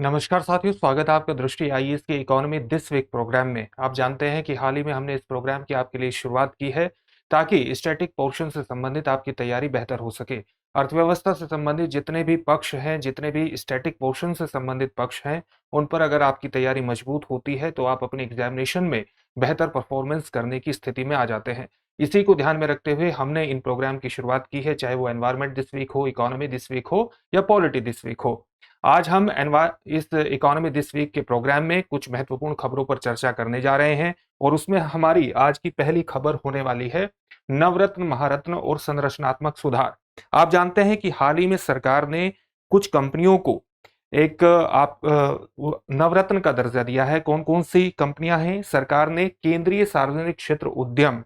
नमस्कार साथियों, स्वागत है आपका दृष्टि आईएएस के इकोनॉमी दिस वीक प्रोग्राम में। आप जानते हैं कि हाल ही में हमने इस प्रोग्राम की आपके लिए शुरुआत की है ताकि स्टैटिक पोर्शन से संबंधित आपकी तैयारी बेहतर हो सके। अर्थव्यवस्था से संबंधित जितने भी पक्ष हैं, जितने भी स्टैटिक पोर्शन से संबंधित पक्ष हैं, उन पर अगर आपकी तैयारी मजबूत होती है तो आप अपने एग्जामिनेशन में बेहतर परफॉर्मेंस करने की स्थिति में आ जाते हैं। इसी को ध्यान में रखते हुए हमने इन प्रोग्राम की शुरुआत की है, चाहे वो एनवायरमेंट दिस वीक हो, इकोनॉमी दिस वीक हो या पॉलिटी दिस वीक हो। आज हम इस इकोनॉमी दिस वीक के प्रोग्राम में कुछ महत्वपूर्ण खबरों पर चर्चा करने जा रहे हैं और उसमें हमारी आज की पहली खबर होने वाली है नवरत्न, महारत्न और संरचनात्मक सुधार। आप जानते हैं कि हाल ही में सरकार ने कुछ कंपनियों को एक नवरत्न का दर्जा दिया है। कौन कौन सी कंपनियां हैं? सरकार ने केंद्रीय सार्वजनिक क्षेत्र उद्यम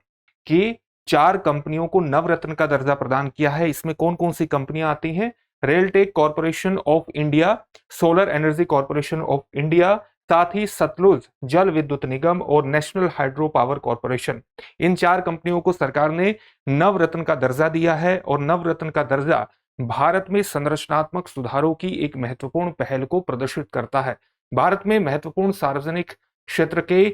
की 4 कंपनियों को नवरत्न का दर्जा प्रदान किया है। इसमें कौन कौन सी कंपनियां आती हैं? RailTel corporation of India, solar energy corporation of India, साथ ही सतलुज जल विद्युत निगम और नेशनल हाइड्रो पावर कॉरपोरेशन। इन 4 कंपनियों को सरकार ने नवरत्न का दर्जा दिया है और नवरत्न का दर्जा भारत में संरचनात्मक सुधारों की एक महत्वपूर्ण पहल को प्रदर्शित करता है। भारत में महत्वपूर्ण सार्वजनिक क्षेत्र के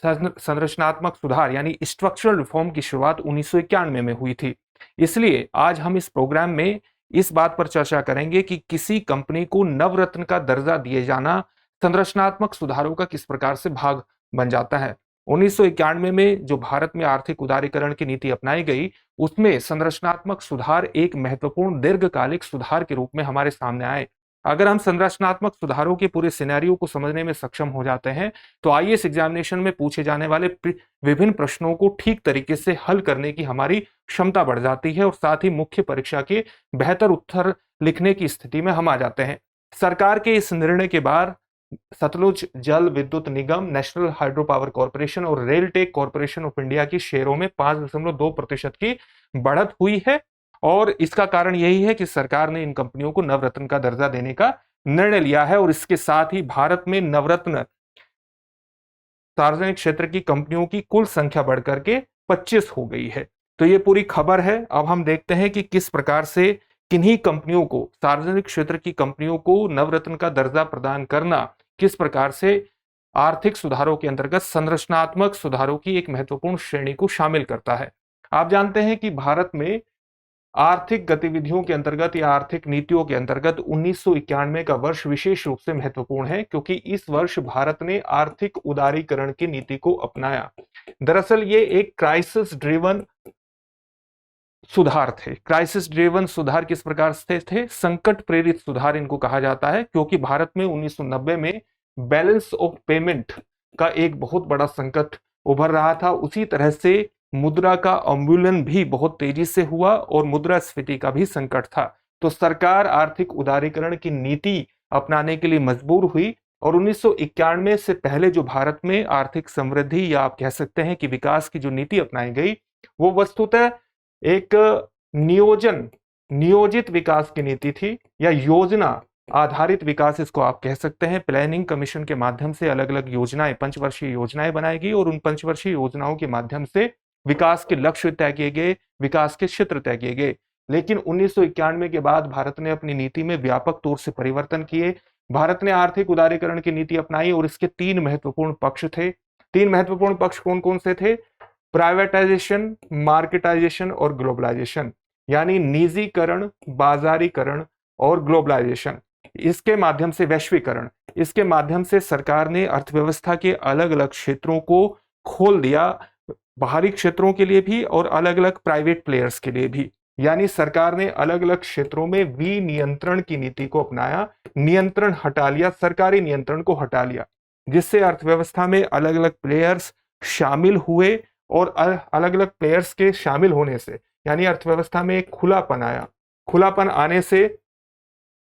संरचनात्मक सुधार यानी स्ट्रक्चरल रिफॉर्म की शुरुआत 1991 में हुई थी। इसलिए आज हम इस प्रोग्राम में इस बात पर चर्चा करेंगे कि किसी कंपनी को नवरत्न का दर्जा दिए जाना संरचनात्मक सुधारों का किस प्रकार से भाग बन जाता है। 1991 में जो भारत में आर्थिक उदारीकरण की नीति अपनाई गई, उसमें संरचनात्मक सुधार एक महत्वपूर्ण दीर्घकालिक सुधार के रूप में हमारे सामने आए। अगर हम संरचनात्मक सुधारों के पूरे सिनेरियो को समझने में सक्षम हो जाते हैं तो आईएएस एग्जामिनेशन में पूछे जाने वाले विभिन्न प्रश्नों को ठीक तरीके से हल करने की हमारी क्षमता बढ़ जाती है और साथ ही मुख्य परीक्षा के बेहतर उत्तर लिखने की स्थिति में हम आ जाते हैं। सरकार के इस निर्णय के बाद सतलुज जल विद्युत निगम, नेशनल हाइड्रो पावर कॉरपोरेशन और रेलटेक कॉरपोरेशन ऑफ इंडिया की शेयरों में 5.2% की बढ़त हुई है और इसका कारण यही है कि सरकार ने इन कंपनियों को नवरत्न का दर्जा देने का निर्णय लिया है और इसके साथ ही भारत में नवरत्न सार्वजनिक क्षेत्र की कंपनियों की कुल संख्या बढ़कर के 25 हो गई है। तो ये पूरी खबर है। अब हम देखते हैं कि किस प्रकार से किन्हीं कंपनियों को, सार्वजनिक क्षेत्र की कंपनियों को नवरत्न का दर्जा प्रदान करना किस प्रकार से आर्थिक सुधारों के अंतर्गत संरचनात्मक सुधारों की एक महत्वपूर्ण श्रेणी को शामिल करता है। आप जानते हैं कि भारत में आर्थिक गतिविधियों के अंतर्गत या आर्थिक नीतियों के अंतर्गत 1991 का वर्ष विशेष रूप से महत्वपूर्ण है क्योंकि इस वर्ष भारत ने आर्थिक उदारीकरण की नीति को अपनाया। दरअसल ये एक क्राइसिस ड्रिवन सुधार थे। क्राइसिस ड्रिवन सुधार किस प्रकार से थे? संकट प्रेरित सुधार इनको कहा जाता है क्योंकि भारत में 1990 में बैलेंस ऑफ पेमेंट का एक बहुत बड़ा संकट उभर रहा था। उसी तरह से मुद्रा का अवमूल्यन भी बहुत तेजी से हुआ और मुद्रास्फीति का भी संकट था। तो सरकार आर्थिक उदारीकरण की नीति अपनाने के लिए मजबूर हुई और 1991 से पहले जो भारत में आर्थिक समृद्धि या आप कह सकते हैं कि विकास की जो नीति अपनाई गई, वो वस्तुतः एक नियोजित विकास की नीति थी या योजना आधारित विकास इसको आप कह सकते हैं। प्लानिंग कमीशन के माध्यम से अलग अलग योजनाएं, पंचवर्षीय योजनाएं बनाई गई और उन पंचवर्षीय योजनाओं के माध्यम से विकास के लक्ष्य तय किए गए, विकास के क्षेत्र तय किए गए। लेकिन 1991 के बाद भारत ने अपनी नीति में व्यापक तौर से परिवर्तन किए। भारत ने आर्थिक उदारीकरण की नीति अपनाई और इसके 3 महत्वपूर्ण पक्ष थे। 3 महत्वपूर्ण पक्ष कौन कौन से थे? प्राइवेटाइजेशन, मार्केटाइजेशन और ग्लोबलाइजेशन, यानी निजीकरण, बाजारीकरण और ग्लोबलाइजेशन। इसके माध्यम से वैश्वीकरण, इसके माध्यम से सरकार ने अर्थव्यवस्था के अलग अलग क्षेत्रों को खोल दिया, बाहरी क्षेत्रों के लिए भी और अलग अलग प्राइवेट प्लेयर्स के लिए भी। यानी सरकार ने अलग अलग क्षेत्रों में विनियंत्रण की नीति को अपनाया, नियंत्रण हटा लिया, सरकारी नियंत्रण को हटा लिया, जिससे अर्थव्यवस्था में अलग अलग प्लेयर्स शामिल हुए और अलग अलग प्लेयर्स के शामिल होने से यानी अर्थव्यवस्था में एक खुलापन आया। खुलापन आने से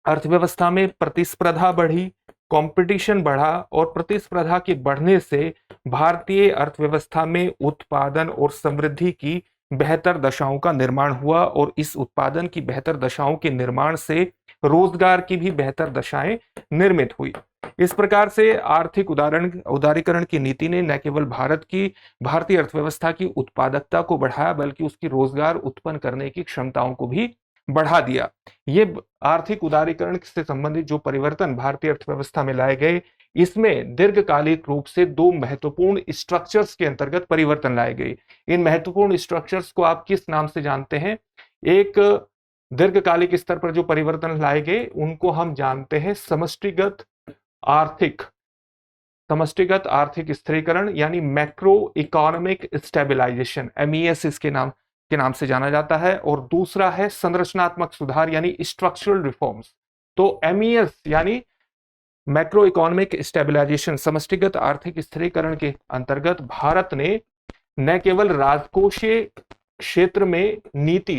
अर्थव्यवस्था में प्रतिस्पर्धा बढ़ी, कंपटीशन बढ़ा और प्रतिस्पर्धा के बढ़ने से भारतीय अर्थव्यवस्था में उत्पादन और समृद्धि की बेहतर दशाओं का निर्माण हुआ और इस उत्पादन की बेहतर दशाओं के निर्माण से रोजगार की भी बेहतर दशाएं निर्मित हुई। इस प्रकार से आर्थिक उदारीकरण की नीति ने न केवल भारतीय अर्थव्यवस्था की उत्पादकता को बढ़ाया बल्कि उसकी रोजगार उत्पन्न करने की क्षमताओं को भी बढ़ा दिया। ये आर्थिक उदारीकरण से संबंधित जो परिवर्तन भारतीय अर्थव्यवस्था में लाए गए, इसमें दीर्घकालिक रूप से दो महत्वपूर्ण स्ट्रक्चर्स के अंतर्गत परिवर्तन लाए गए। इन महत्वपूर्ण स्ट्रक्चर्स को आप किस नाम से जानते हैं? एक दीर्घकालिक स्तर पर जो परिवर्तन लाए गए उनको हम जानते हैं आर्थिक समष्टिगत आर्थिक स्थिरीकरण, यानी मैक्रो इकोनॉमिक स्टेबलाइजेशन, एमईएस के नाम से जाना जाता है। और दूसरा है संरचनात्मक सुधार यानी स्ट्रक्चरल रिफॉर्म्स। तो एमईएस यानी मैक्रो इकोनॉमिक स्टेबलाइजेशन, समष्टिगत आर्थिक स्थिरीकरण के अंतर्गत भारत ने न केवल राजकोषीय क्षेत्र में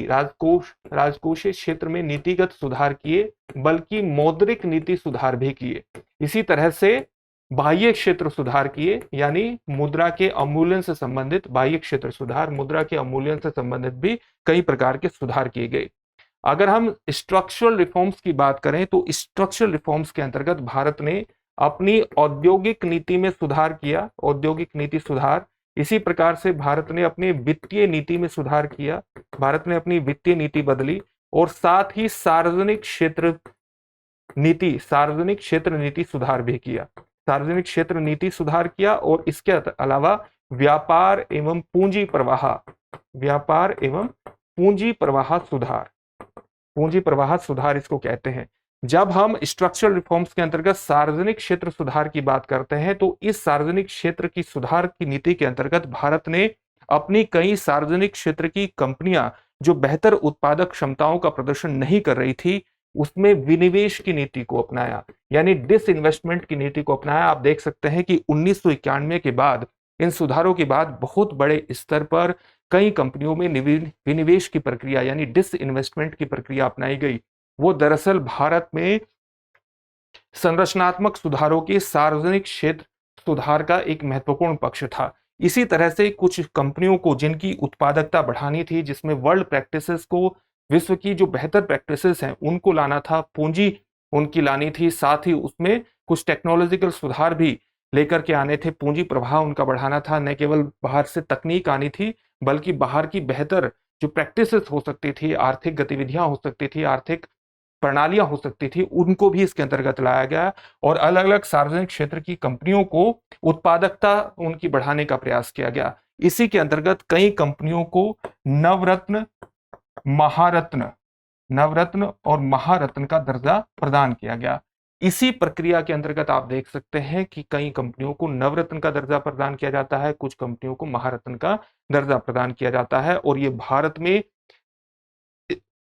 राजकोषीय क्षेत्र में नीतिगत सुधार किए, बल्कि मौद्रिक नीति सुधार भी किए। इसी तरह से बाह्य क्षेत्र सुधार किए, यानी मुद्रा के अवमूल्यन से संबंधित बाह्य क्षेत्र सुधार, मुद्रा के अवमूल्यन से संबंधित भी कई प्रकार के सुधार किए गए। अगर हम स्ट्रक्चरल रिफॉर्म्स की बात करें तो स्ट्रक्चरल रिफॉर्म्स के अंतर्गत भारत ने अपनी औद्योगिक नीति में सुधार किया, औद्योगिक नीति सुधार। इसी प्रकार से भारत ने अपनी वित्तीय नीति में सुधार किया, भारत ने अपनी वित्तीय नीति बदली, और साथ ही सार्वजनिक क्षेत्र नीति सुधार भी किया, सार्वजनिक क्षेत्र नीति सुधार किया। और इसके अलावा व्यापार एवं पूंजी प्रवाह सुधार इसको कहते हैं। जब हम स्ट्रक्चरल रिफॉर्म्स के अंतर्गत सार्वजनिक क्षेत्र सुधार की बात करते हैं तो इस सार्वजनिक क्षेत्र की सुधार की नीति के अंतर्गत भारत ने अपनी कई सार्वजनिक क्षेत्र की कंपनियां जो बेहतर उत्पादक क्षमताओं का प्रदर्शन नहीं कर रही थी, उसमें विनिवेश की नीति को अपनाया, यानी डिसइन्वेस्टमेंट की नीति को अपनाया। आप देख सकते हैं कि 1991 के बाद, इन सुधारों के बाद बहुत बड़े स्तर पर कई कंपनियों में विनिवेश की प्रक्रिया यानी डिसइन्वेस्टमेंट की प्रक्रिया अपनाई गई। वो दरअसल भारत में संरचनात्मक सुधारों के सार्वजनिक क्षेत्र सुधार का एक महत्वपूर्ण पक्ष था। इसी तरह से कुछ कंपनियों को जिनकी उत्पादकता बढ़ानी थी, जिसमें वर्ल्ड प्रैक्टिसेस को, विश्व की जो बेहतर प्रैक्टिसेस हैं उनको लाना था, पूंजी उनकी लानी थी, साथ ही उसमें कुछ टेक्नोलॉजिकल सुधार भी लेकर के आने थे, पूंजी प्रवाह उनका बढ़ाना था। न केवल बाहर से तकनीक आनी थी, बल्कि बाहर की बेहतर जो प्रैक्टिसेस हो सकती थी, आर्थिक गतिविधियां हो सकती थी, आर्थिक प्रणालियां हो सकती थी, उनको भी इसके अंतर्गत लाया गया। और अलग अलग सार्वजनिक क्षेत्र की कंपनियों को उत्पादकता उनकी बढ़ाने का प्रयास किया गया। इसी के अंतर्गत कई कंपनियों को नवरत्न और महारत्न का दर्जा प्रदान किया गया। इसी प्रक्रिया के अंतर्गत आप देख सकते हैं कि कई कंपनियों को नवरत्न का दर्जा प्रदान किया जाता है, कुछ कंपनियों को महारत्न का दर्जा प्रदान किया जाता है। और ये भारत में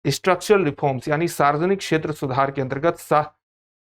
स्ट्रक्चरल रिफॉर्म्स यानी सार्वजनिक क्षेत्र सुधार के अंतर्गत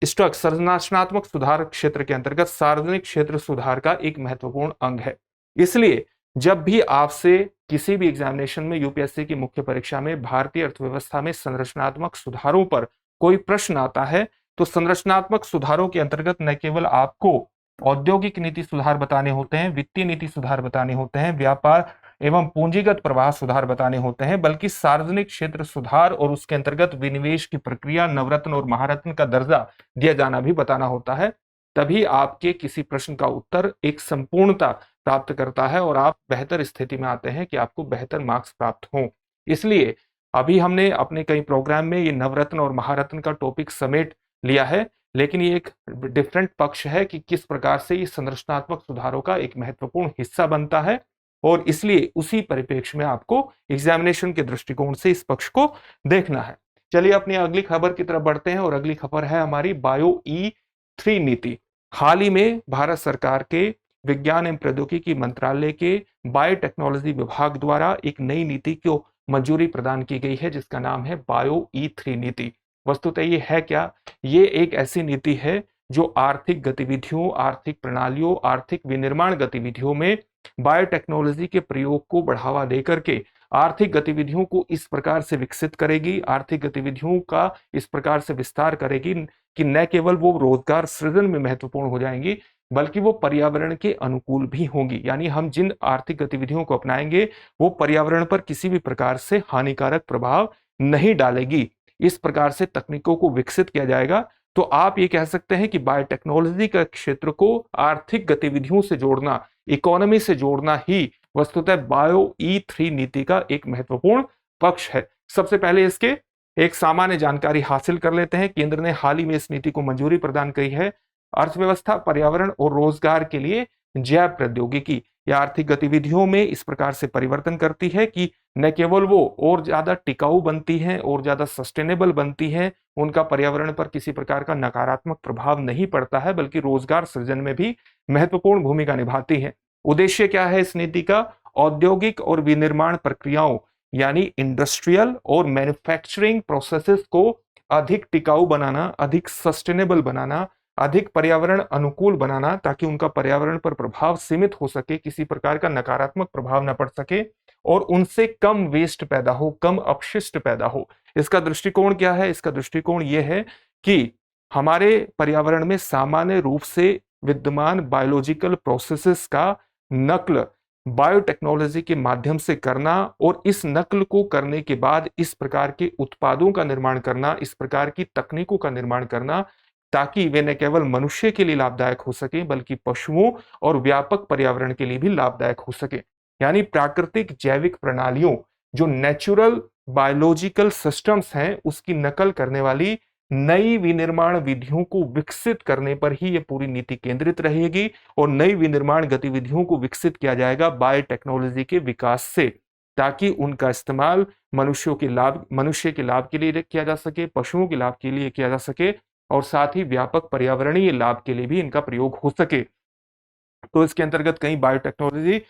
संरचनात्मक सुधार क्षेत्र के अंतर्गत सार्वजनिक क्षेत्र सुधार का एक महत्वपूर्ण अंग है। इसलिए जब भी आपसे किसी भी एग्जामिनेशन में, यूपीएससी की मुख्य परीक्षा में भारतीय अर्थव्यवस्था में संरचनात्मक सुधारों पर कोई प्रश्न आता है, तो संरचनात्मक सुधारों के अंतर्गत न केवल आपको औद्योगिक नीति सुधार बताने होते हैं, वित्तीय नीति सुधार बताने होते हैं, व्यापार एवं पूंजीगत प्रवाह सुधार बताने होते हैं, बल्कि सार्वजनिक क्षेत्र सुधार और उसके अंतर्गत विनिवेश की प्रक्रिया, नवरत्न और महारत्न का दर्जा दिया जाना भी बताना होता है। तभी आपके किसी प्रश्न का उत्तर एक संपूर्णता प्राप्त करता है और आप बेहतर स्थिति में आते हैं कि आपको बेहतर मार्क्स प्राप्त हों। इसलिए अभी हमने अपने कई प्रोग्राम में ये नवरत्न और महारत्न का टॉपिक समेट लिया है, लेकिन ये एक डिफरेंट पक्ष है कि किस प्रकार से ये संरचनात्मक सुधारों का एक महत्वपूर्ण हिस्सा बनता है। और इसलिए उसी परिप्रेक्ष्य में आपको एग्जामिनेशन के दृष्टिकोण से इस पक्ष को देखना है। चलिए अपनी अगली खबर की तरफ बढ़ते हैं और अगली खबर है हमारी बायो E3 नीति। हाल ही में भारत सरकार के विज्ञान एवं प्रौद्योगिकी मंत्रालय के बायोटेक्नोलॉजी विभाग द्वारा एक नई नीति को मंजूरी प्रदान की गई है, जिसका नाम है बायो E3 नीति। वस्तुतः ये है क्या? ये एक ऐसी नीति है जो आर्थिक गतिविधियों, आर्थिक प्रणालियों, आर्थिक विनिर्माण गतिविधियों में बायोटेक्नोलॉजी के प्रयोग को बढ़ावा देकर के आर्थिक गतिविधियों को इस प्रकार से विकसित करेगी, आर्थिक गतिविधियों का इस प्रकार से विस्तार करेगी कि न केवल वो रोजगार सृजन में महत्वपूर्ण हो जाएंगी, बल्कि वो पर्यावरण के अनुकूल भी होंगी। यानी हम जिन आर्थिक गतिविधियों को अपनाएंगे वो पर्यावरण पर किसी भी प्रकार से हानिकारक प्रभाव नहीं डालेगी। इस प्रकार से तकनीकों को विकसित किया जाएगा। तो आप ये कह सकते हैं कि बायोटेक्नोलॉजी का क्षेत्र को आर्थिक गतिविधियों से जोड़ना, इकोनॉमी से जोड़ना ही वस्तुतः बायो E3 नीति का एक महत्वपूर्ण पक्ष है। सबसे पहले इसके एक सामान्य जानकारी हासिल कर लेते हैं। केंद्र ने हाल ही में इस नीति को मंजूरी प्रदान की है। अर्थव्यवस्था, पर्यावरण और रोजगार के लिए जैव प्रौद्योगिकी या आर्थिक गतिविधियों में इस प्रकार से परिवर्तन करती है कि न केवल वो और ज्यादा टिकाऊ बनती हैं और ज्यादा सस्टेनेबल बनती हैं, उनका पर्यावरण पर किसी प्रकार का नकारात्मक प्रभाव नहीं पड़ता है, बल्कि रोजगार सृजन में भी महत्वपूर्ण भूमिका निभाती हैं। उद्देश्य क्या है इस नीति का? औद्योगिक और विनिर्माण प्रक्रियाओं यानी इंडस्ट्रियल और मैन्युफैक्चरिंग प्रोसेसेस को अधिक टिकाऊ बनाना, अधिक सस्टेनेबल बनाना, अधिक पर्यावरण अनुकूल बनाना, ताकि उनका पर्यावरण पर प्रभाव सीमित हो सके, किसी प्रकार का नकारात्मक प्रभाव न पड़ सके और उनसे कम वेस्ट पैदा हो, कम अपशिष्ट पैदा हो। इसका दृष्टिकोण क्या है? इसका दृष्टिकोण यह है कि हमारे पर्यावरण में सामान्य रूप से विद्यमान बायोलॉजिकल प्रोसेसेस का नकल बायोटेक्नोलॉजी के माध्यम से करना और इस नकल को करने के बाद इस प्रकार के उत्पादों का निर्माण करना, इस प्रकार की तकनीकों का निर्माण करना, ताकि वे न केवल मनुष्य के लिए लाभदायक हो सके, बल्कि पशुओं और व्यापक पर्यावरण के लिए भी लाभदायक हो सके। यानी प्राकृतिक जैविक प्रणालियों, जो नेचुरल बायोलॉजिकल सिस्टम्स हैं, उसकी नकल करने वाली नई विनिर्माण विधियों को विकसित करने पर ही ये पूरी नीति केंद्रित रहेगी और नई विनिर्माण गतिविधियों को विकसित किया जाएगा बायोटेक्नोलॉजी के विकास से, ताकि उनका इस्तेमाल मनुष्य के लाभ के लिए किया जा सके, पशुओं के लाभ के लिए किया जा सके और साथ ही व्यापक पर्यावरणीय लाभ के लिए भी इनका प्रयोग हो सके। तो इसके अंतर्गत कई बायोटेक्नोलॉजी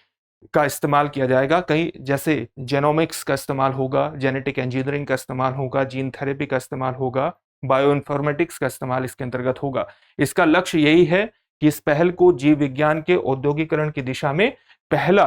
का इस्तेमाल किया जाएगा, कई जैसे जेनोमिक्स का इस्तेमाल होगा, जेनेटिक इंजीनियरिंग का इस्तेमाल होगा, जीन थेरेपी का इस्तेमाल होगा, बायो इन्फॉर्मेटिक्स का इस्तेमाल इसके अंतर्गत होगा। इसका लक्ष्य यही है कि इस पहल को जीव विज्ञान के औद्योगिकरण की दिशा में पहला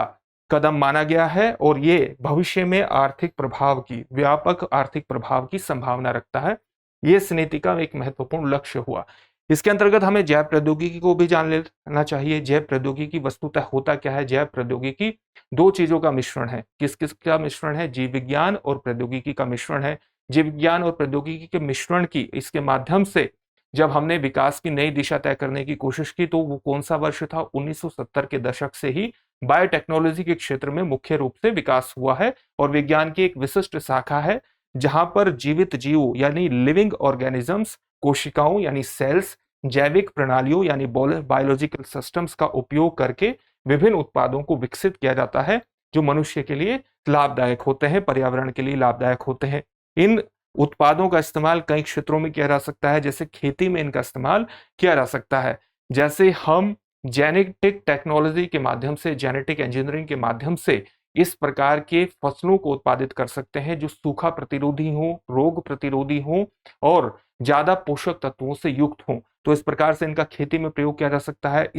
कदम माना गया है और ये भविष्य में आर्थिक प्रभाव की, व्यापक आर्थिक प्रभाव की संभावना रखता है। ये इस नीति का एक महत्वपूर्ण लक्ष्य हुआ। इसके अंतर्गत हमें जैव प्रौद्योगिकी को भी जान लेना चाहिए। जैव प्रौद्योगिकी वस्तुतः होता क्या है? जैव प्रौद्योगिकी दो चीजों का मिश्रण है। किस किस का मिश्रण है? जीव विज्ञान और प्रौद्योगिकी का मिश्रण है। जीव विज्ञान और प्रौद्योगिकी के मिश्रण की इसके माध्यम से जब हमने विकास की नई दिशा तय करने की कोशिश की, तो वो कौन सा वर्ष था? 1970 के दशक से ही बायोटेक्नोलॉजी के क्षेत्र में मुख्य रूप से विकास हुआ है और विज्ञान की एक विशिष्ट शाखा है जहां पर जीवित जीवों यानी लिविंग ऑर्गेनिजम्स, कोशिकाओं यानी सेल्स, जैविक प्रणालियों यानी बायोलॉजिकल सिस्टम्स का उपयोग करके विभिन्न उत्पादों को विकसित किया जाता है जो मनुष्य के लिए लाभदायक होते हैं, पर्यावरण के लिए लाभदायक होते हैं। इन उत्पादों का इस्तेमाल कई क्षेत्रों में किया जा सकता है, जैसे खेती में इनका इस्तेमाल किया जा सकता है। जैसे हम जेनेटिक टेक्नोलॉजी के माध्यम से, जेनेटिक इंजीनियरिंग के माध्यम से इस प्रकार के फसलों को उत्पादित कर सकते हैं जो सूखा प्रतिरोधी हो, रोग प्रतिरोधी हो और ज्यादा पोषक तत्वों से युक्त हो। तो इस प्रकार से इनका खेती में प्रयोग किया जा सकता है।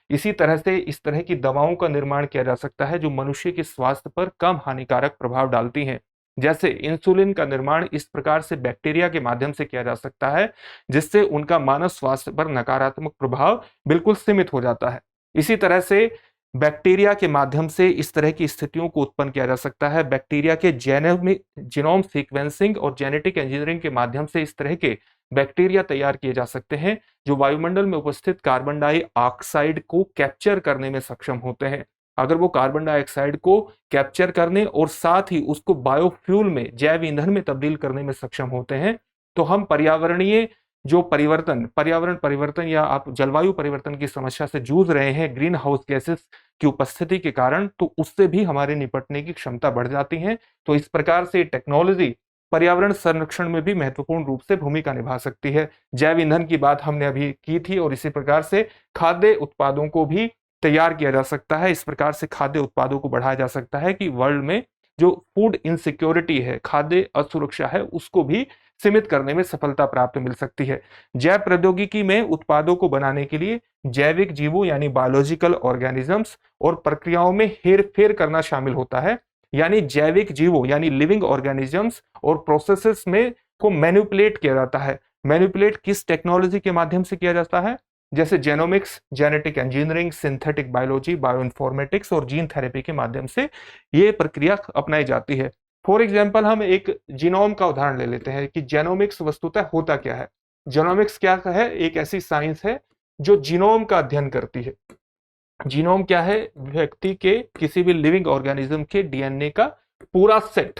इसी तरह से इस तरह की दवाओं का निर्माण किया जा सकता है जो मनुष्य के स्वास्थ्य पर कम हानिकारक प्रभाव डालती हैं। जैसे इंसुलिन का निर्माण इस प्रकार से बैक्टीरिया के माध्यम से किया जा सकता है जिससे उनका मानव स्वास्थ्य पर नकारात्मक प्रभाव बिल्कुल सीमित हो जाता है। इसी तरह से बैक्टीरिया के माध्यम से इस तरह की स्थितियों को उत्पन्न किया जा सकता है। बैक्टीरिया के जीनोम सीक्वेंसिंग और जेनेटिक इंजीनियरिंग के माध्यम से इस तरह के बैक्टीरिया तैयार किए जा सकते हैं जो वायुमंडल में उपस्थित कार्बन डाइऑक्साइड को कैप्चर करने में सक्षम होते हैं। अगर वो कार्बन डाइऑक्साइड को कैप्चर करने और साथ ही उसको बायोफ्यूल में, जैव ईंधन में तब्दील करने में सक्षम होते हैं, तो हम पर्यावरणीय जो पर्यावरण परिवर्तन या आप जलवायु परिवर्तन की समस्या से जूझ रहे हैं ग्रीन हाउस गैसेस की उपस्थिति के कारण, तो उससे भी हमारे निपटने की क्षमता बढ़ जाती है। तो इस प्रकार से टेक्नोलॉजी पर्यावरण संरक्षण में भी महत्वपूर्ण रूप से भूमिका निभा सकती है। जैव ईंधन की बात हमने अभी की थी और इसी प्रकार से खाद्य उत्पादों को भी तैयार किया जा सकता है। इस प्रकार से खाद्य उत्पादों को बढ़ाया जा सकता है कि वर्ल्ड में जो फूड इनसिक्योरिटी है, खाद्य असुरक्षा है, उसको भी सीमित करने में सफलता प्राप्त मिल सकती है। जैव प्रौद्योगिकी में उत्पादों को बनाने के लिए जैविक जीवों यानी बायोलॉजिकल ऑर्गेनिजम्स और प्रक्रियाओं में हेरफेर करना शामिल होता है। यानी जैविक जीवों यानी लिविंग ऑर्गेनिजम्स और प्रोसेसेस में को मैनिपुलेट किया जाता है। मैनिपुलेट किस टेक्नोलॉजी के माध्यम से किया जाता है? जैसे genomics, genetic engineering, synthetic biology, bioinformatics और जीन थेरेपी के माध्यम से ये प्रक्रिया अपनाई जाती है। फॉर एग्जाम्पल हम एक जीनोम का उदाहरण ले लेते हैं कि जेनोमिक्स वस्तुतः होता क्या है। जेनोमिक्स क्या है? एक ऐसी साइंस है जो जीनोम का अध्ययन करती है। जीनोम क्या है? व्यक्ति के किसी भी लिविंग ऑर्गेनिज्म के डीएनए का पूरा सेट,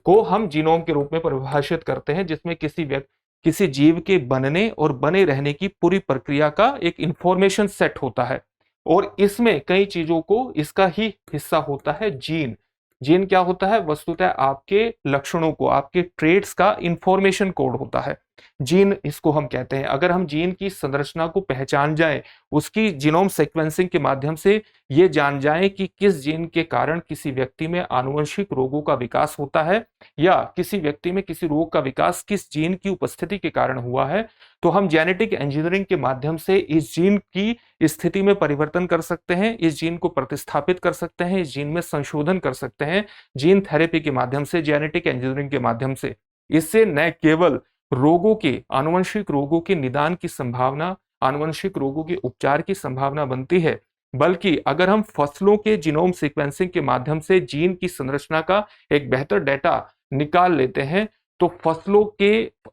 को हम जीनोम के रूप में परिभाषित करते हैं, जिसमें किसी जीव के बनने और बने रहने की पूरी प्रक्रिया का एक इंफॉर्मेशन सेट होता है। और इसमें कई चीजों को इसका ही हिस्सा होता है जीन। जीन क्या होता है? वस्तुतः आपके लक्षणों को, आपके ट्रेड्स का इंफॉर्मेशन कोड होता है, जीन इसको हम कहते हैं। अगर हम जीन की संरचना को पहचान जाएं, उसकी जीनोम सीक्वेंसिंग के माध्यम से ये जान जाएं कि किस जीन के कारण किसी व्यक्ति में आनुवंशिक रोगों का विकास होता है, या किसी व्यक्ति में किसी रोग का विकास किस जीन की उपस्थिति के कारण हुआ है, तो हम जेनेटिक इंजीनियरिंग के माध्यम से इस जीन की स्थिति में परिवर्तन कर सकते हैं, इस जीन को प्रतिस्थापित कर सकते हैं, इस जीन में संशोधन कर सकते हैं, जीन थेरेपी के माध्यम से, जेनेटिक इंजीनियरिंग के माध्यम से। इससे न केवल रोगों के, आनुवंशिक रोगों के निदान की संभावना, आनुवंशिक रोगों के उपचार की संभावना बनती है, बल्कि अगर हम फसलों के जीनोम सीक्वेंसिंग के माध्यम से जीन की संरचना का एक बेहतर डेटा निकाल लेते हैं, तो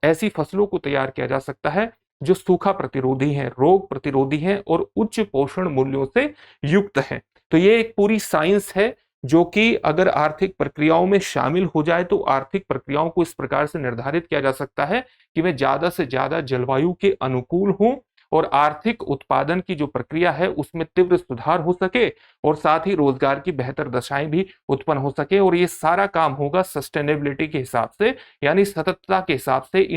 ऐसी फसलों को तैयार किया जा सकता है जो सूखा प्रतिरोधी हैं, रोग प्रतिरोधी हैं और उच्च पोषण मूल्यों से युक्त हैं। तो ये एक पूरी साइंस है जो कि अगर आर्थिक प्रक्रियाओं में शामिल हो जाए तो आर्थिक प्रक्रियाओं को इस प्रकार से निर्धारित किया जा सकता है कि वे ज्यादा से ज्यादा जलवायु के अनुकूल हों और आर्थिक उत्पादन की जो प्रक्रिया है उसमें तीव्र सुधार हो सके, और साथ ही रोजगार की बेहतर दशाएं भी उत्पन्न हो सके। और ये सारा काम होगा सस्टेनेबिलिटी के हिसाब से, यानी सततता के हिसाब से,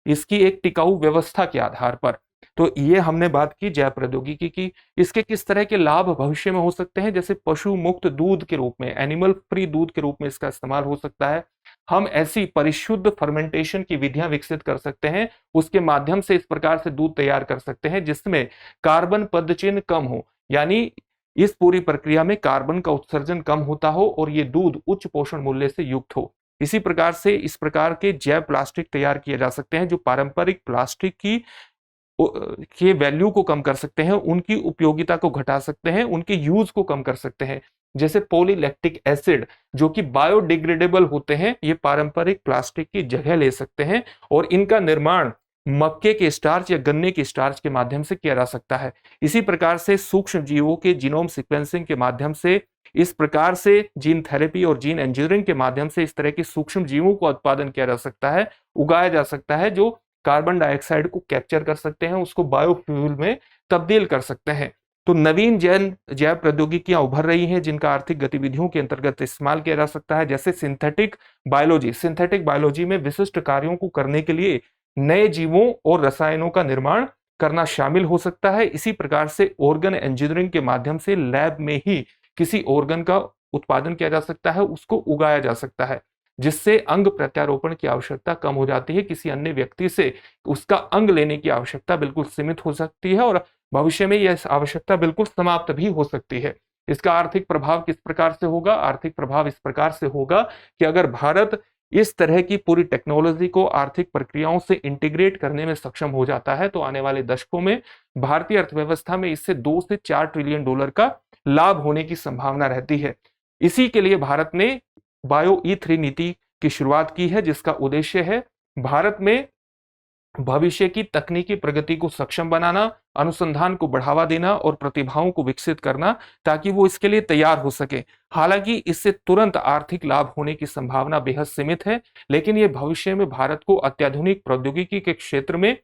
इसकी एक टिकाऊ व्यवस्था के आधार पर। तो ये हमने बात की जैव प्रौद्योगिकी की। इसके किस तरह के लाभ भविष्य में हो सकते हैं, जैसे पशु मुक्त दूध के रूप में, एनिमल फ्री दूध के रूप में इसका इस्तेमाल हो सकता है। हम ऐसी परिशुद्ध फर्मेंटेशन की विधियां विकसित कर सकते हैं, उसके माध्यम से इस प्रकार से दूध तैयार कर सकते हैं जिसमें कार्बन पदचिह्न कम हो, यानी इस पूरी प्रक्रिया में कार्बन का उत्सर्जन कम होता हो और ये दूध उच्च पोषण मूल्य से युक्त हो। इसी प्रकार से इस प्रकार के जैव प्लास्टिक तैयार किए जा सकते हैं जो पारंपरिक प्लास्टिक के वैल्यू को कम कर सकते हैं, उनकी उपयोगिता को घटा सकते हैं, उनके यूज को कम कर सकते हैं। जैसे पॉलीलैक्टिक एसिड जो कि बायोडिग्रेडेबल होते हैं, ये पारंपरिक प्लास्टिक की जगह ले सकते हैं और इनका निर्माण मक्के के स्टार्च या गन्ने के स्टार्च के माध्यम से किया जा सकता है। इसी प्रकार से सूक्ष्म जीवों के जीनोम सीक्वेंसिंग के माध्यम से, इस प्रकार से जीन थेरेपी और जीन इंजीनियरिंग के माध्यम से इस तरह के सूक्ष्म जीवों को उत्पादन किया जा सकता है, उगाया जा सकता है, जो कार्बन डाइऑक्साइड को कैप्चर कर सकते हैं, उसको बायोफ्यूल में तब्दील कर सकते हैं। तो नवीन जैव प्रौद्योगिकियां उभर रही हैं जिनका आर्थिक गतिविधियों के अंतर्गत इस्तेमाल किया जा सकता है, जैसे सिंथेटिक बायोलॉजी। सिंथेटिक बायोलॉजी में विशिष्ट कार्यों को करने के लिए नए जीवों और रसायनों का निर्माण करना शामिल हो सकता है। इसी प्रकार से ऑर्गन इंजीनियरिंग के माध्यम से लैब में ही किसी ऑर्गन का उत्पादन किया जा सकता है, उसको उगाया जा सकता है, जिससे अंग प्रत्यारोपण की आवश्यकता कम हो जाती है। किसी अन्य व्यक्ति से उसका अंग लेने की आवश्यकता बिल्कुल सीमित हो सकती है और भविष्य में यह आवश्यकता बिल्कुल समाप्त भी हो सकती है। इसका आर्थिक प्रभाव किस प्रकार से होगा? आर्थिक प्रभाव इस प्रकार से होगा कि अगर भारत इस तरह की पूरी टेक्नोलॉजी को आर्थिक प्रक्रियाओं से इंटीग्रेट करने में सक्षम हो जाता है, तो आने वाले दशकों में भारतीय अर्थव्यवस्था में इससे 2 से 4 ट्रिलियन डॉलर का लाभ होने की संभावना रहती है। इसी के लिए भारत ने बायो E3 नीति की शुरुआत की है, जिसका उद्देश्य है भारत में भविष्य की तकनीकी प्रगति को सक्षम बनाना, अनुसंधान को बढ़ावा देना और प्रतिभाओं को विकसित करना, ताकि वो इसके लिए तैयार हो सके। हालांकि इससे तुरंत आर्थिक लाभ होने की संभावना बेहद सीमित है, लेकिन ये भविष्य में भारत को अत्याधुनिक प्रौद्योगिकी के क्षेत्र में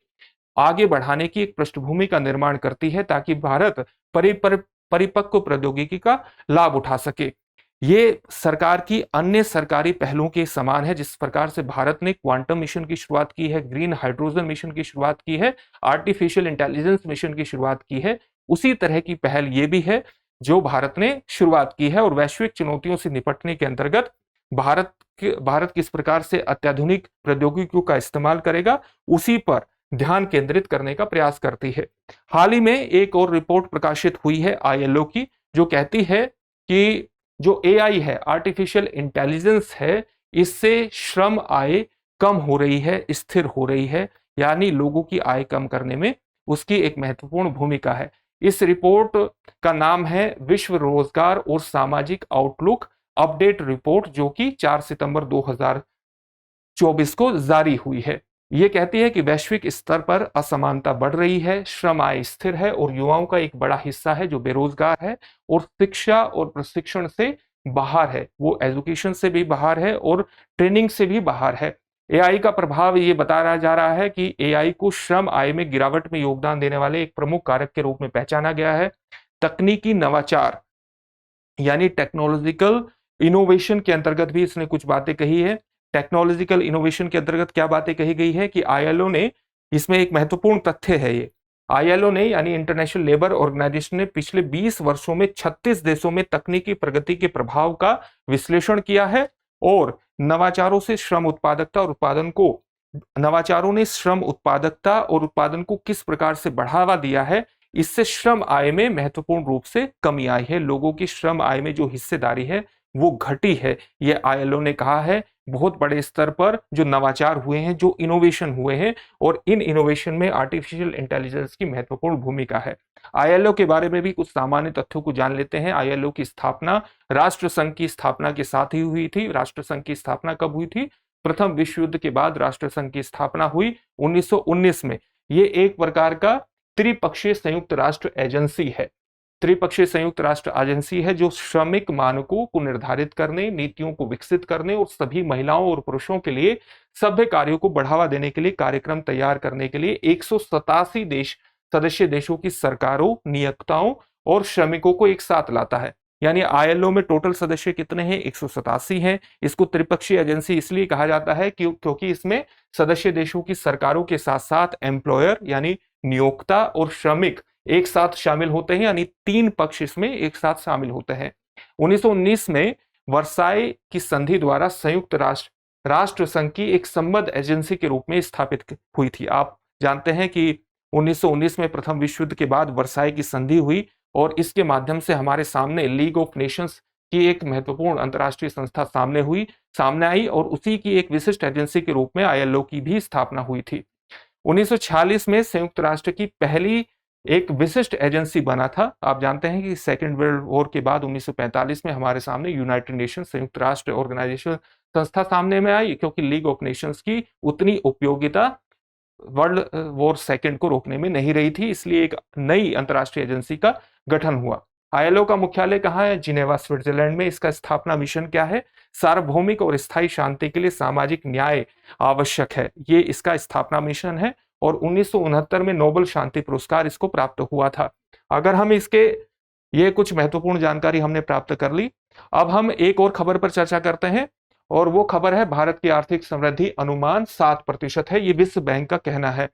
आगे बढ़ाने की एक पृष्ठभूमि का निर्माण करती है, ताकि भारत परिपक्व प्रौद्योगिकी का लाभ उठा सके। ये सरकार की अन्य सरकारी पहलों के समान है। जिस प्रकार से भारत ने क्वांटम मिशन की शुरुआत की है, ग्रीन हाइड्रोजन मिशन की शुरुआत की है, आर्टिफिशियल इंटेलिजेंस मिशन की शुरुआत की है, उसी तरह की पहल ये भी है जो भारत ने शुरुआत की है। और वैश्विक चुनौतियों से निपटने के अंतर्गत भारत किस प्रकार से अत्याधुनिक प्रौद्योगिकियों का इस्तेमाल करेगा, उसी पर ध्यान केंद्रित करने का प्रयास करती है। हाल ही में एक और रिपोर्ट प्रकाशित हुई है ILO की, जो कहती है कि जो AI है, आर्टिफिशियल इंटेलिजेंस है, इससे श्रम आय कम हो रही है, स्थिर हो रही है, यानी लोगों की आय कम करने में उसकी एक महत्वपूर्ण भूमिका है। इस रिपोर्ट का नाम है विश्व रोजगार और सामाजिक आउटलुक अपडेट रिपोर्ट, जो कि 4 सितंबर 2024 को जारी हुई है। ये कहती है कि वैश्विक स्तर पर असमानता बढ़ रही है, श्रम आय स्थिर है और युवाओं का एक बड़ा हिस्सा है जो बेरोजगार है और शिक्षा और प्रशिक्षण से बाहर है, वो एजुकेशन से भी बाहर है और ट्रेनिंग से भी बाहर है। एआई का प्रभाव ये बताया जा रहा है कि एआई को श्रम आय में गिरावट में योगदान देने वाले एक प्रमुख कारक के रूप में पहचाना गया है। तकनीकी नवाचार यानी टेक्नोलॉजिकल इनोवेशन के अंतर्गत भी इसने कुछ बातें कही है। टेक्नोलॉजिकल इनोवेशन के अंतर्गत क्या बातें कही गई है कि आईएलओ ने, इसमें एक महत्वपूर्ण तथ्य है ये, आईएलओ ने यानी इंटरनेशनल लेबर ऑर्गेनाइजेशन ने पिछले 20 वर्षों में 36 देशों में तकनीकी प्रगति के प्रभाव का विश्लेषण किया है और नवाचारों से श्रम उत्पादकता और उत्पादन को, नवाचारों ने श्रम उत्पादकता और उत्पादन को किस प्रकार से बढ़ावा दिया है, इससे श्रम आय में महत्वपूर्ण रूप से कमी आई है। लोगों की श्रम आय में जो हिस्सेदारी है वो घटी है, ये आईएलओ ने कहा है। बहुत बड़े स्तर पर जो नवाचार हुए हैं, जो इनोवेशन हुए हैं, और इन इनोवेशन में आर्टिफिशियल इंटेलिजेंस की महत्वपूर्ण भूमिका है। आईएलओ के बारे में भी कुछ सामान्य तथ्यों को जान लेते हैं। आईएलओ की स्थापना राष्ट्र संघ की स्थापना के साथ ही हुई थी। राष्ट्र संघ की स्थापना कब हुई थी? प्रथम विश्व युद्ध के बाद राष्ट्र संघ की स्थापना हुई 1919 में। ये एक प्रकार का त्रिपक्षीय संयुक्त राष्ट्र एजेंसी है। त्रिपक्षीय संयुक्त राष्ट्र एजेंसी है जो श्रमिक मानकों को निर्धारित करने, नीतियों को विकसित करने और सभी महिलाओं और पुरुषों के लिए सभ्य कार्यों को बढ़ावा देने के लिए कार्यक्रम तैयार करने के लिए 187 देश, सदस्य देशों की सरकारों, नियोक्ताओं और श्रमिकों को एक साथ लाता है। यानी आईएलओ में टोटल सदस्य कितने हैं? 187 हैं। इसको त्रिपक्षीय एजेंसी इसलिए कहा जाता है क्योंकि इसमें सदस्य देशों की सरकारों के साथ साथ एम्प्लॉयर यानी नियोक्ता और श्रमिक एक साथ शामिल होते हैं, यानी 3 पक्ष इसमें एक साथ शामिल होते हैं। 1919 में वर्साई की संधि द्वारा संयुक्त राष्ट्र संघ की एक संबद्ध एजेंसी के रूप में स्थापित हुई थी। आप जानते हैं कि 1919 में प्रथम विश्व युद्ध के बाद वर्साई की संधि हुई और इसके माध्यम से हमारे सामने लीग ऑफ नेशंस की एक महत्वपूर्ण अंतर्राष्ट्रीय संस्था सामने आई और उसी की एक विशिष्ट एजेंसी के रूप में आईएलओ की भी स्थापना हुई थी। 1946 में संयुक्त राष्ट्र की पहली एक विशिष्ट एजेंसी बना था। आप जानते हैं कि सेकेंड वर्ल्ड वॉर के बाद 1945 में हमारे सामने यूनाइटेड नेशन संयुक्त राष्ट्र ऑर्गेनाइजेशन संस्था सामने में आई, क्योंकि लीग ऑफ नेशंस की उतनी उपयोगिता वर्ल्ड वॉर सेकेंड को रोकने में नहीं रही थी, इसलिए एक नई अंतर्राष्ट्रीय एजेंसी का गठन हुआ। आईएलओ का मुख्यालय कहाँ है? जिनेवा, स्विट्जरलैंड में। इसका स्थापना मिशन क्या है? सार्वभौमिक और स्थायी शांति के लिए सामाजिक न्याय आवश्यक है, ये इसका स्थापना मिशन है और 1969 में नोबेल शांति पुरस्कार इसको प्राप्त हुआ था। अगर हम इसके, ये कुछ महत्वपूर्ण जानकारी हमने प्राप्त कर ली। अब हम एक और खबर पर चर्चा करते हैं और वो खबर है भारत की आर्थिक समृद्धि अनुमान 7% है, ये विश्व बैंक का कहना है।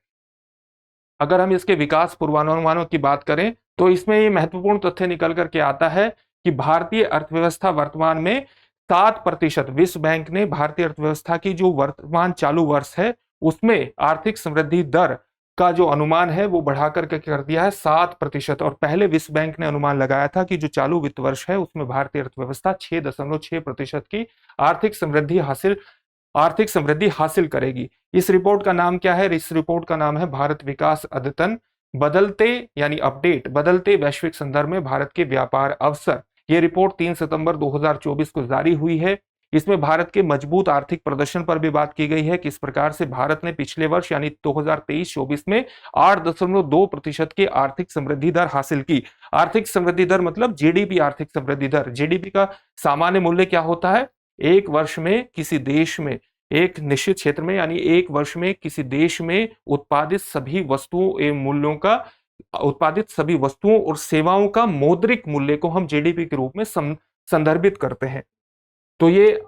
अगर हम इसके विकास पूर्वानुमानों की बात करें तो इसमें ये महत्वपूर्ण तथ्य निकल करके आता है कि भारतीय अर्थव्यवस्था वर्तमान में 7%, विश्व बैंक ने भारतीय अर्थव्यवस्था की जो वर्तमान चालू वर्ष है उसमें आर्थिक समृद्धि दर का जो अनुमान है वो बढ़ाकर के कर दिया है 7%। और पहले विश्व बैंक ने अनुमान लगाया था कि जो चालू वित्त वर्ष है उसमें भारतीय अर्थव्यवस्था 6.6% की आर्थिक समृद्धि हासिल करेगी। इस रिपोर्ट का नाम क्या है? इस रिपोर्ट का नाम है भारत विकास अद्यतन, बदलते यानी अपडेट, बदलते वैश्विक संदर्भ में भारत के व्यापार अवसर। यह रिपोर्ट 3 सितंबर 2024 को जारी हुई है। इसमें भारत के मजबूत आर्थिक प्रदर्शन पर भी बात की गई है, किस प्रकार से भारत ने पिछले वर्ष यानी 2023-24 में 8.2% की आर्थिक समृद्धि दर हासिल की। आर्थिक समृद्धि दर मतलब जीडीपी आर्थिक समृद्धि दर। जीडीपी का सामान्य मूल्य क्या होता है? एक वर्ष में किसी देश में, एक निश्चित क्षेत्र में, यानी एक वर्ष में किसी देश में उत्पादित सभी वस्तुओं एवं मूल्यों का, उत्पादित सभी वस्तुओं और सेवाओं का मौद्रिक मूल्य को हम जीडीपी के रूप में संदर्भित करते हैं। तो ये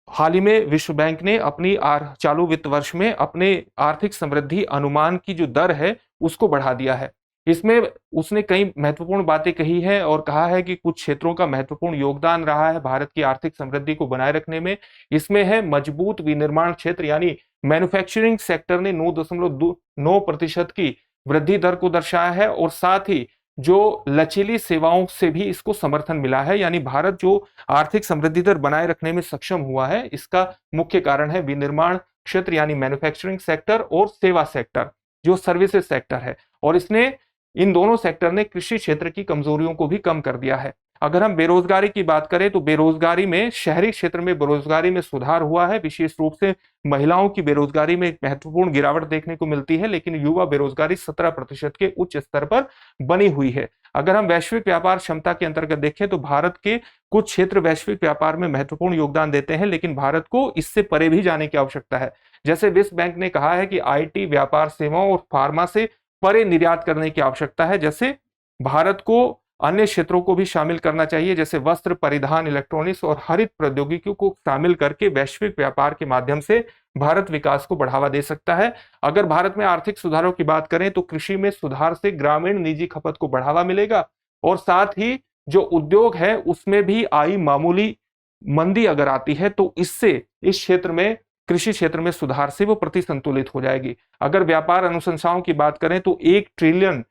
हाल ही में विश्व बैंक ने अपनी चालू वित्त वर्ष में अपने आर्थिक समृद्धि अनुमान की जो दर है उसको बढ़ा दिया है। इसमें उसने कई महत्वपूर्ण बातें कही है और कहा है कि कुछ क्षेत्रों का महत्वपूर्ण योगदान रहा है भारत की आर्थिक समृद्धि को बनाए रखने में। इसमें है मजबूत विनिर्माण क्षेत्र, यानी मैन्युफैक्चरिंग सेक्टर ने 9.9% की वृद्धि दर को दर्शाया है और साथ ही जो लचीली सेवाओं से भी इसको समर्थन मिला है। यानी भारत जो आर्थिक समृद्धि दर बनाए रखने में सक्षम हुआ है इसका मुख्य कारण है विनिर्माण क्षेत्र यानी मैन्युफैक्चरिंग सेक्टर और सेवा सेक्टर जो सर्विसेज सेक्टर है। और इसने, इन दोनों सेक्टर ने कृषि क्षेत्र की कमजोरियों को भी कम कर दिया है। अगर हम बेरोजगारी की बात करें तो बेरोजगारी में शहरी क्षेत्र में बेरोजगारी में सुधार हुआ है, विशेष रूप से महिलाओं की बेरोजगारी में एक महत्वपूर्ण गिरावट देखने को मिलती है, लेकिन युवा बेरोजगारी 17% के उच्च स्तर पर बनी हुई है। अगर हम वैश्विक व्यापार क्षमता के अंतर्गत देखें तो भारत के कुछ क्षेत्र वैश्विक व्यापार में महत्वपूर्ण योगदान देते हैं, लेकिन भारत को इससे परे भी जाने की आवश्यकता है। जैसे विश्व बैंक ने कहा है कि आईटी, व्यापार, सेवाओं और फार्मा से परे निर्यात करने की आवश्यकता है। जैसे भारत को अन्य क्षेत्रों को भी शामिल करना चाहिए, जैसे वस्त्र, परिधान, इलेक्ट्रॉनिक्स और हरित प्रौद्योगिकी को शामिल करके वैश्विक व्यापार के माध्यम से भारत विकास को बढ़ावा दे सकता है। अगर भारत में आर्थिक सुधारों की बात करें तो कृषि में सुधार से ग्रामीण निजी खपत को बढ़ावा मिलेगा और साथ ही जो उद्योग है उसमें भी आई मामूली मंदी अगर आती है तो इससे इस क्षेत्र में, कृषि क्षेत्र में सुधार से वो प्रतिसंतुलित हो जाएगी। अगर व्यापार अनुशंसाओं की बात करें तो $1 ट्रिलियन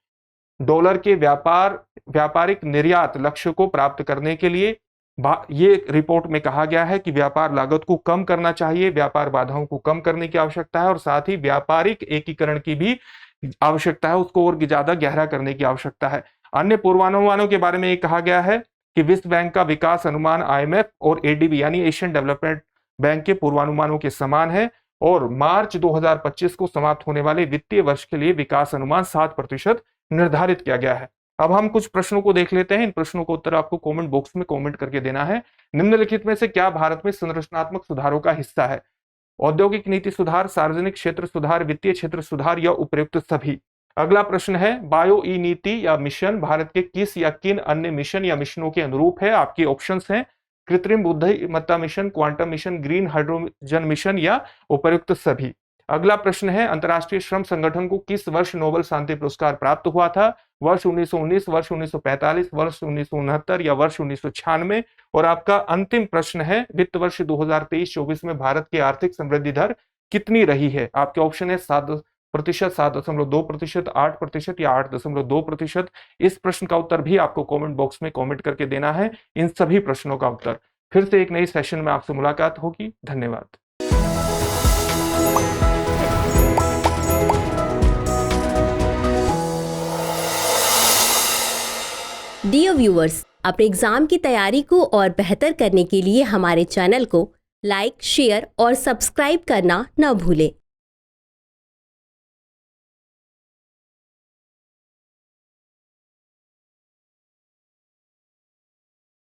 के व्यापारिक निर्यात लक्ष्य को प्राप्त करने के लिए ये रिपोर्ट में कहा गया है कि व्यापार लागत को कम करना चाहिए, व्यापार बाधाओं को कम करने की आवश्यकता है और साथ ही व्यापारिक एकीकरण की भी आवश्यकता है, उसको और ज्यादा गहरा करने की आवश्यकता है। अन्य पूर्वानुमानों के बारे में ये कहा गया है कि विश्व बैंक का विकास अनुमान IMF और ADB यानी एशियन डेवलपमेंट बैंक के पूर्वानुमानों के समान है और मार्च 2025 को समाप्त होने वाले वित्तीय वर्ष के लिए विकास अनुमान 7% निर्धारित किया गया है। अब हम कुछ प्रश्नों को देख लेते हैं। इन प्रश्नों को उत्तर आपको कमेंट बॉक्स में कमेंट करके देना है। निम्नलिखित में से क्या भारत में संरचनात्मक सुधारों का हिस्सा है? औद्योगिक नीति सुधार, सार्वजनिक क्षेत्र सुधार, वित्तीय क्षेत्र सुधार या उपयुक्त सभी? अगला प्रश्न है, बायो ई नीति या मिशन भारत के किस या किन अन्य मिशन या मिशनों के अनुरूप है? आपके ऑप्शंस हैं कृत्रिम बुद्धिमत्ता mission, quantum mission, green hydrogen mission या उपयुक्त सभी। अगला प्रश्न है, अंतर्राष्ट्रीय श्रम संगठन को किस वर्ष नोबेल शांति पुरस्कार प्राप्त हुआ था? वर्ष 1919, वर्ष 1945, वर्ष 1969 या वर्ष 1996? और आपका अंतिम प्रश्न है, वित्त वर्ष 2023-24 में भारत की आर्थिक समृद्धि दर कितनी रही है? आपके ऑप्शन है 7%, 7.2%, 8% या 8.2%। इस प्रश्न का उत्तर भी आपको कमेंट बॉक्स में कमेंट करके देना है, इन सभी प्रश्नों का उत्तर। फिर से एक नई सेशन में आपसे मुलाकात होगी। धन्यवाद। डियर व्यूअर्स, अपने एग्जाम की तैयारी को और बेहतर करने के लिए हमारे चैनल को लाइक, शेयर और सब्सक्राइब करना न भूलें।